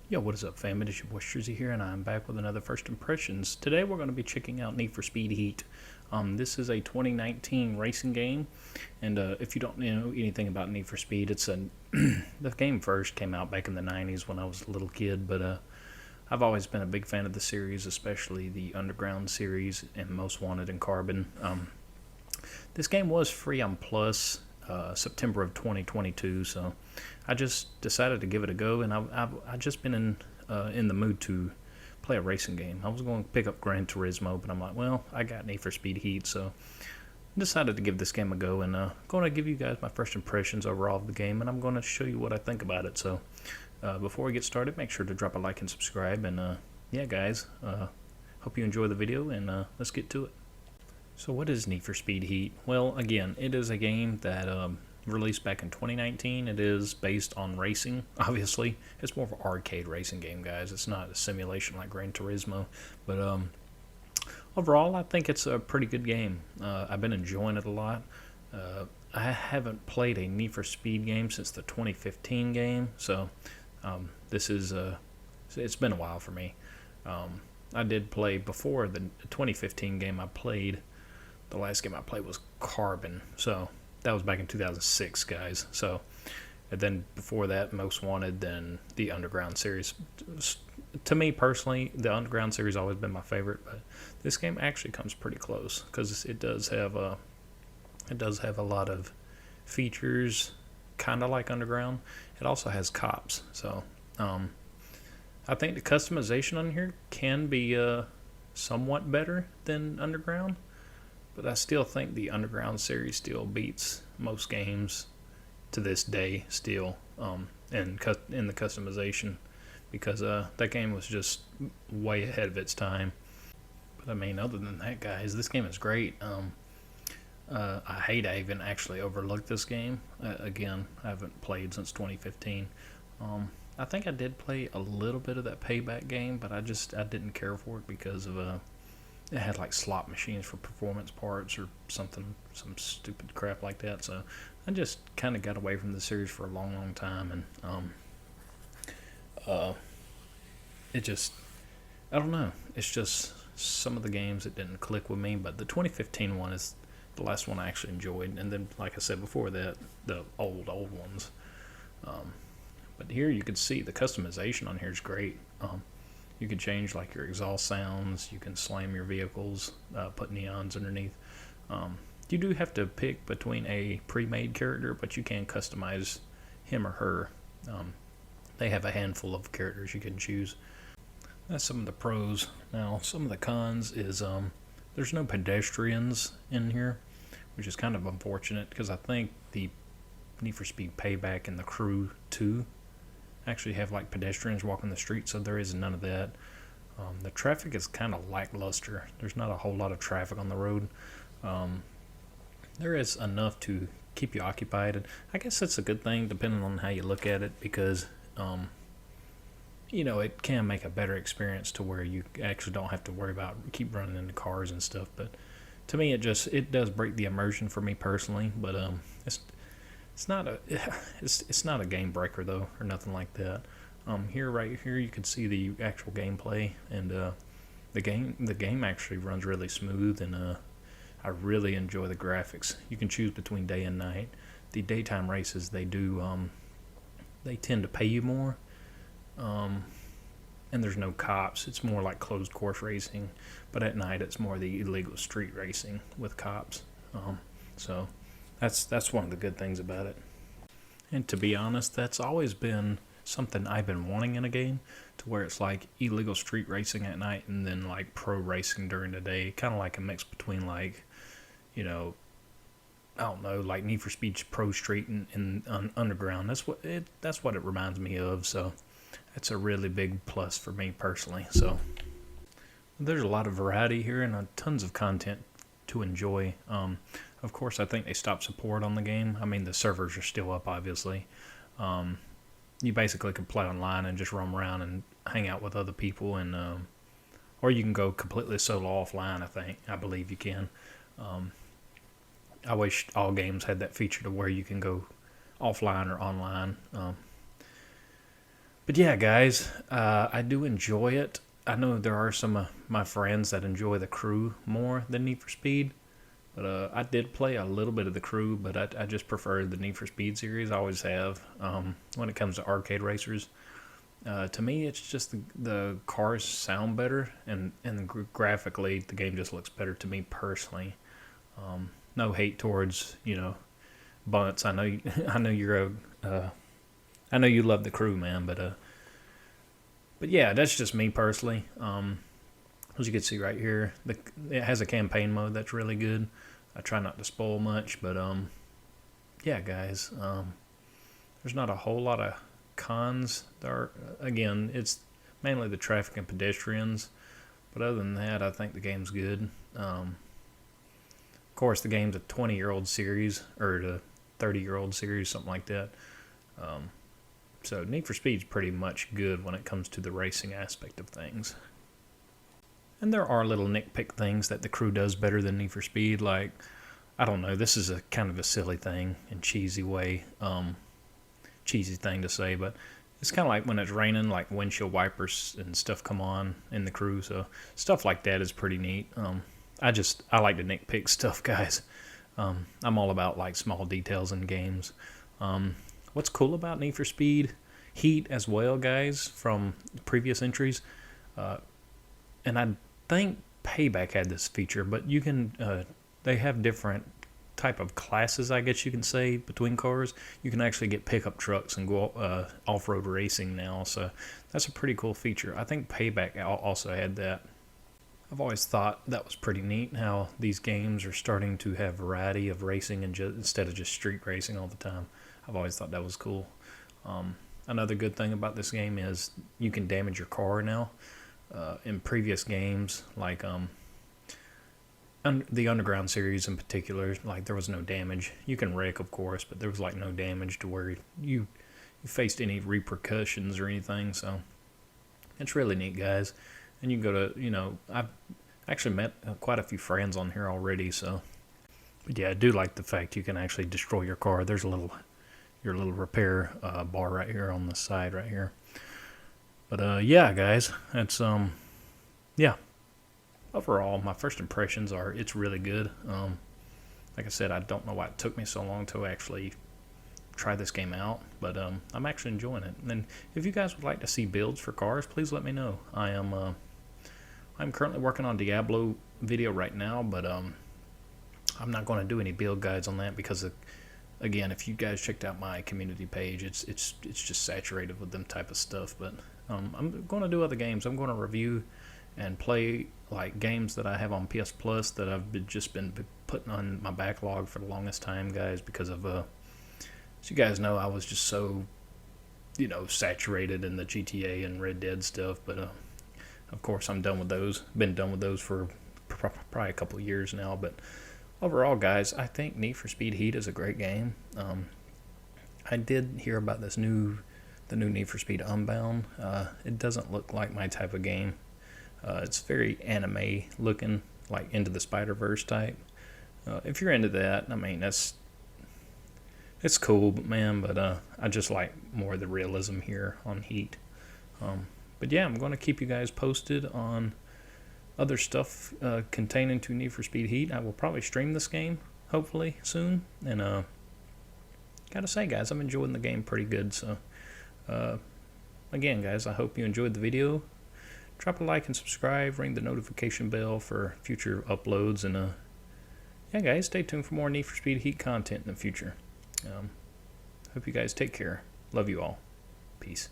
Yo, what is up, fam? It is your boy G-Streezy here, and I'm back with another First Impressions. Today we're going to be checking out Need for Speed Heat. This is a 2019 racing game, and if you don't know anything about Need for Speed, it's a the game first came out back in the 90s when I was a little kid, but I've always been a big fan of the series, especially the Underground series and Most Wanted and Carbon. This game was free on Plus September of 2022, so I just decided to give it a go, and I've just been in the mood to play a racing game. I was going to pick up Gran Turismo, but I'm like, well, I got Need for Speed Heat, so I decided to give this game a go, and going to give you guys my first impressions overall of the game, and I'm going to show you what I think about it. So before we get started, make sure to drop a like and subscribe, and yeah, guys, hope you enjoy the video, and let's get to it. So what is Need for Speed Heat? Well, again, it is a game that released back in 2019. It is based on racing, obviously. It's more of an arcade racing game, guys. It's not a simulation like Gran Turismo. But overall, I think it's a pretty good game. I've been enjoying it a lot. I haven't played a Need for Speed game since the 2015 game, so this is it's been a while for me. I did play before the 2015 game I played. The last game I played was Carbon, so that was back in 2006, guys. So, and then before that, Most Wanted, then the Underground series. To me personally, the Underground series has always been my favorite, but this game actually comes pretty close because it does have a lot of features, kind of like Underground. It also has cops, so I think the customization on here can be somewhat better than Underground. But I still think the Underground series still beats most games to this day still in the customization, because that game was just way ahead of its time. But I mean, other than that, guys, this game is great. I hate I even actually overlooked this game. Again, I haven't played since 2015. I think I did play a little bit of that Payback game, but I didn't care for it because of it had like slot machines for performance parts or some stupid crap like that. So I just kind of got away from the series for a long time, and it just, I don't know. It's just some of the games that didn't click with me. But the 2015 one is the last one I actually enjoyed, and then like I said before that, the old ones. But here you can see the customization on here is great. You can change like your exhaust sounds. You can slam your vehicles, put neons underneath. You do have to pick between a pre-made character, but you can customize him or her. They have a handful of characters you can choose. That's some of the pros. Now, some of the cons is there's no pedestrians in here, which is kind of unfortunate because I think the Need for Speed Payback and the Crew 2 actually have like pedestrians walking the street, so there is none of that. The traffic is kind of lackluster. There's not a whole lot of traffic on the road. There is enough to keep you occupied, and I guess that's a good thing depending on how you look at it, because it can make a better experience to where you actually don't have to worry about keep running into cars and stuff. But to me, it does break the immersion for me personally. But it's not a game breaker though, or nothing like that. Right here, you can see the actual gameplay, and the game actually runs really smooth, and I really enjoy the graphics. You can choose between day and night. The daytime races, they tend to pay you more, and there's no cops. It's more like closed course racing, but at night it's more the illegal street racing with cops. So that's one of the good things about it. And to be honest, that's always been something I've been wanting in a game, to where it's like illegal street racing at night and then like pro racing during the day, kind of like a mix between like, I don't know, like Need for Speed Pro Street and Underground. That's what it reminds me of. So that's a really big plus for me personally. So there's a lot of variety here and tons of content to enjoy. Of course, I think they stopped support on the game. I mean, the servers are still up, obviously. You basically can play online and just roam around and hang out with other people, and or you can go completely solo offline. I believe you can. I wish all games had that feature to where you can go offline or online. But yeah, guys, I do enjoy it. I know there are some of my friends that enjoy the crew more than Need for Speed. But I did play a little bit of the crew, but I just prefer the Need for Speed series. I always have. When it comes to arcade racers, to me, it's just the cars sound better, and graphically, the game just looks better to me personally. No hate towards Bunts. I know I know you're I know you love the crew, man, but yeah, that's just me personally. As you can see right here, it has a campaign mode that's really good. I try not to spoil much, but yeah, guys, there's not a whole lot of cons. Again, it's mainly the traffic and pedestrians, but other than that, I think the game's good. Of course, the game's a 20-year-old series, or a 30-year-old series, something like that. So Need for Speed's pretty much good when it comes to the racing aspect of things. And there are little nitpick things that the crew does better than Need for Speed, like, I don't know, this is a kind of a silly thing and cheesy thing to say, but it's kind of like when it's raining, like windshield wipers and stuff come on in the crew, so stuff like that is pretty neat. I like to nitpick stuff, guys. I'm all about like small details in games. What's cool about Need for Speed Heat as well, guys, from previous entries, and I think Payback had this feature, but you can they have different type of classes, I guess you can say, between cars. You can actually get pickup trucks and go off-road racing now, so that's a pretty cool feature. I think Payback also had that. I've always thought that was pretty neat, how these games are starting to have variety of racing instead of just street racing all the time. I've always thought that was cool. Another good thing about this game is you can damage your car now. In previous games, like the Underground series in particular, like there was no damage. You can wreck, of course, but there was like no damage to where you faced any repercussions or anything. So it's really neat, guys. And you can go to, I've actually met quite a few friends on here already. So, but yeah, I do like the fact you can actually destroy your car. There's your little repair bar right here on the side right here. But yeah, guys, that's yeah. Overall, my first impressions are it's really good. Like I said, I don't know why it took me so long to actually try this game out, but I'm actually enjoying it. And if you guys would like to see builds for cars, please let me know. I'm currently working on Diablo video right now, but I'm not going to do any build guides on that because again, if you guys checked out my community page, it's just saturated with them type of stuff. But I'm going to do other games. I'm going to review and play like games that I have on PS Plus that I've just been putting on my backlog for the longest time, guys, because of as you guys know, I was just so saturated in the GTA and Red Dead stuff. But of course, I'm done with those. Been done with those for probably a couple of years now. But overall, guys, I think Need for Speed Heat is a great game. I did hear about the new Need for Speed Unbound. It doesn't look like my type of game. It's very anime looking, like Into the Spider-Verse type. If you're into that, I mean, it's cool, man, but I just like more of the realism here on Heat. But yeah, I'm going to keep you guys posted on other stuff containing to Need for Speed Heat. I will probably stream this game, hopefully, soon. And gotta say, guys, I'm enjoying the game pretty good. So, again, guys, I hope you enjoyed the video. Drop a like and subscribe. Ring the notification bell for future uploads. And yeah, guys, stay tuned for more Need for Speed Heat content in the future. Hope you guys take care. Love you all. Peace.